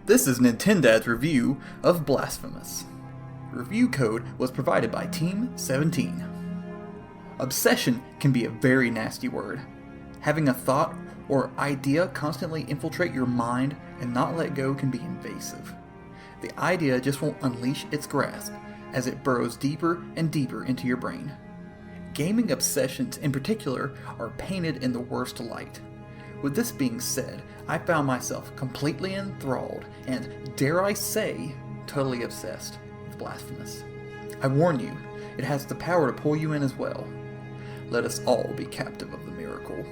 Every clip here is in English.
This is Nintendad's review of Blasphemous. Review code was provided by Team 17. Obsession can be a very nasty word. Having a thought or idea constantly infiltrate your mind and not let go can be invasive. The idea just won't unleash its grasp as it burrows deeper and deeper into your brain. Gaming obsessions in particular are painted in the worst light. With this being said, I found myself completely enthralled and, dare I say, totally obsessed with Blasphemous. I warn you, it has the power to pull you in as well. Let us all be captive of the miracle.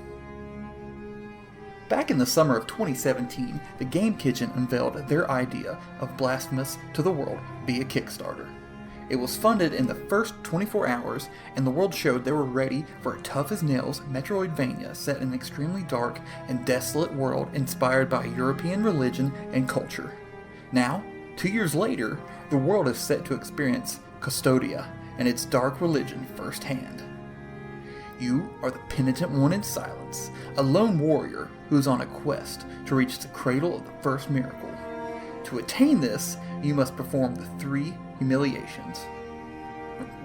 Back in the summer of 2017, the Game Kitchen unveiled their idea of Blasphemous to the world via Kickstarter. It was funded in the first 24 hours, and the world showed they were ready for a tough-as-nails Metroidvania set in an extremely dark and desolate world inspired by European religion and culture. Now, 2 years later, the world is set to experience Cvstodia and its dark religion firsthand. You are the penitent one in silence, a lone warrior who is on a quest to reach the cradle of the first miracle. To attain this, you must perform the 3 humiliations.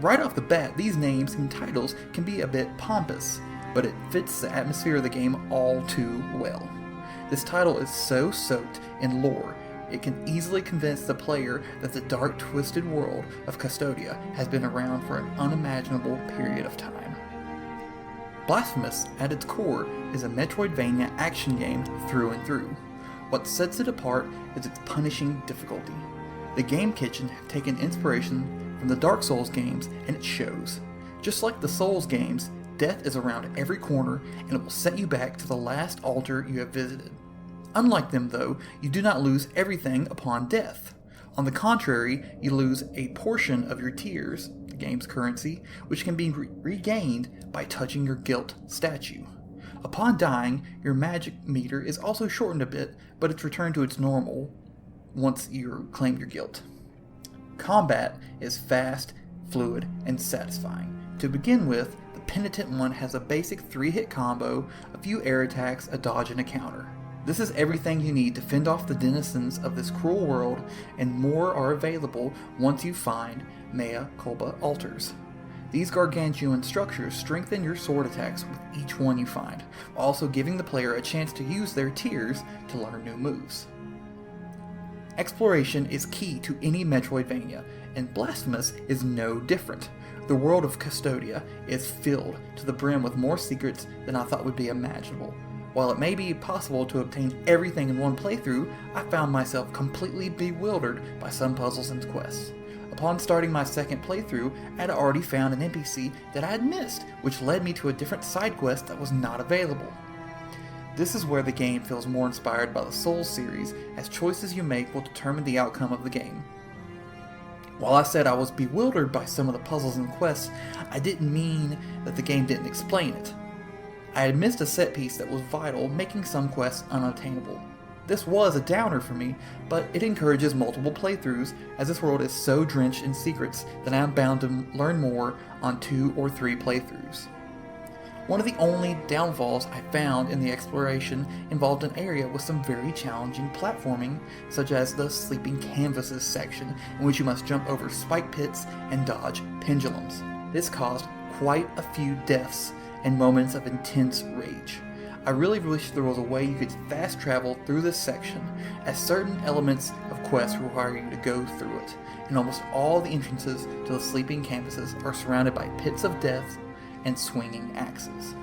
Right off the bat, these names and titles can be a bit pompous, but it fits the atmosphere of the game all too well. This title is so soaked in lore, it can easily convince the player that the dark, twisted world of Cvstodia has been around for an unimaginable period of time. Blasphemous, at its core, is a Metroidvania action game through and through. What sets it apart is its punishing difficulty. The Game Kitchen have taken inspiration from the Dark Souls games, and it shows. Just like the Souls games, death is around every corner, and it will set you back to the last altar you have visited. Unlike them though, you do not lose everything upon death. On the contrary, you lose a portion of your tears, the game's currency, which can be regained by touching your guilt statue. Upon dying, your magic meter is also shortened a bit, but it's returned to its normal once you claim your guilt. Combat is fast, fluid, and satisfying. To begin with, the Penitent one has a basic 3-hit combo, a few air attacks, a dodge, and a counter. This is everything you need to fend off the denizens of this cruel world, and more are available once you find Mea Culpa altars. These gargantuan structures strengthen your sword attacks with each one you find, while also giving the player a chance to use their tears to learn new moves. Exploration is key to any Metroidvania, and Blasphemous is no different. The world of Cvstodia is filled to the brim with more secrets than I thought would be imaginable. While it may be possible to obtain everything in one playthrough, I found myself completely bewildered by some puzzles and quests. Upon starting my second playthrough, I had already found an NPC that I had missed, which led me to a different side quest that was not available. This is where the game feels more inspired by the Souls series, as choices you make will determine the outcome of the game. While I said I was bewildered by some of the puzzles and quests, I didn't mean that the game didn't explain it. I had missed a set piece that was vital, making some quests unattainable. This was a downer for me, but it encourages multiple playthroughs, as this world is so drenched in secrets that I am bound to learn more on 2 or 3 playthroughs. One of the only downfalls I found in the exploration involved an area with some very challenging platforming, such as the Sleeping Canvases section, in which you must jump over spike pits and dodge pendulums. This caused quite a few deaths and moments of intense rage. I really wish there was a way you could fast travel through this section, as certain elements of quests require you to go through it, and almost all the entrances to the Sleeping Canvases are surrounded by pits of death and swinging axes.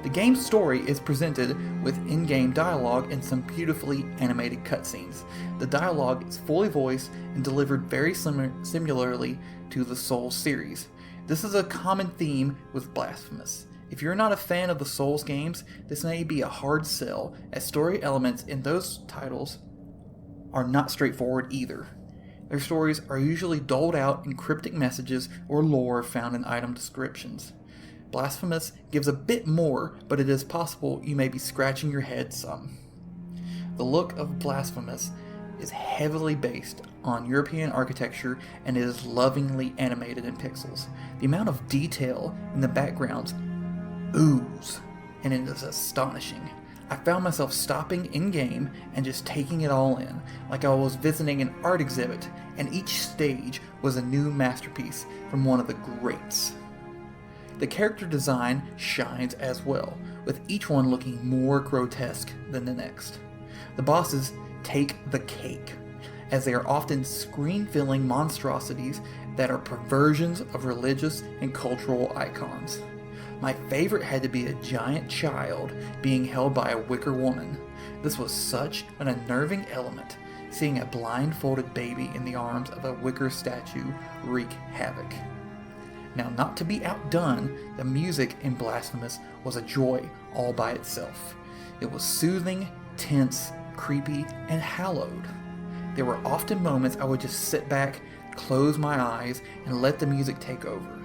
The game's story is presented with in-game dialogue and some beautifully animated cutscenes. The dialogue is fully voiced and delivered very similarly to the Souls series. This is a common theme with Blasphemous. If you're not a fan of the Souls games, this may be a hard sell, as story elements in those titles are not straightforward either. Their stories are usually doled out in cryptic messages or lore found in item descriptions. Blasphemous gives a bit more, but it is possible you may be scratching your head some. The look of Blasphemous is heavily based on European architecture and it is lovingly animated in pixels. The amount of detail in the backgrounds ooze, and it is astonishing. I found myself stopping in-game and just taking it all in, like I was visiting an art exhibit, and each stage was a new masterpiece from one of the greats. The character design shines as well, with each one looking more grotesque than the next. The bosses take the cake, as they are often screen-filling monstrosities that are perversions of religious and cultural icons. My favorite had to be a giant child being held by a wicker woman. This was such an unnerving element, seeing a blindfolded baby in the arms of a wicker statue wreak havoc. Now, not to be outdone, the music in Blasphemous was a joy all by itself. It was soothing, tense, creepy, and hallowed. There were often moments I would just sit back, close my eyes, and let the music take over.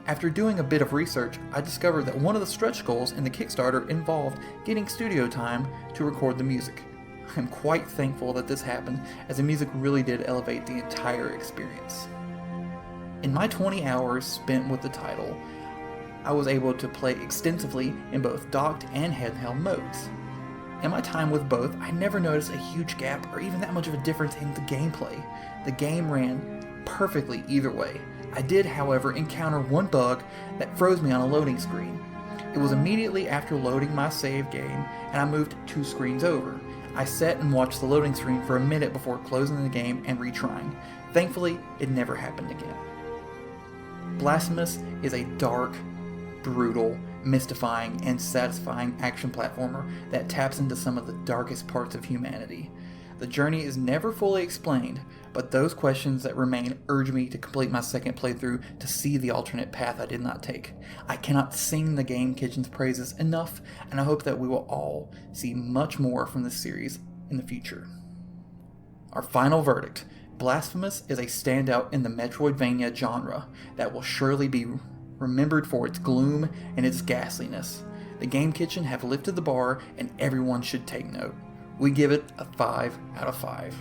After doing a bit of research, I discovered that one of the stretch goals in the Kickstarter involved getting studio time to record the music. I'm quite thankful that this happened, as the music really did elevate the entire experience. In my 20 hours spent with the title, I was able to play extensively in both docked and handheld modes. In my time with both, I never noticed a huge gap or even that much of a difference in the gameplay. The game ran perfectly either way. I did, however, encounter one bug that froze me on a loading screen. It was immediately after loading my save game, and I moved 2 screens over. I sat and watched the loading screen for a minute before closing the game and retrying. Thankfully, it never happened again. Blasphemous is a dark, brutal, mystifying, and satisfying action platformer that taps into some of the darkest parts of humanity. The journey is never fully explained, but those questions that remain urge me to complete my second playthrough to see the alternate path I did not take. I cannot sing the Game Kitchen's praises enough, and I hope that we will all see much more from this series in the future. Our final verdict: Blasphemous is a standout in the Metroidvania genre that will surely be remembered for its gloom and its ghastliness. The Game Kitchen have lifted the bar, and everyone should take note. We give it a 5 out of 5.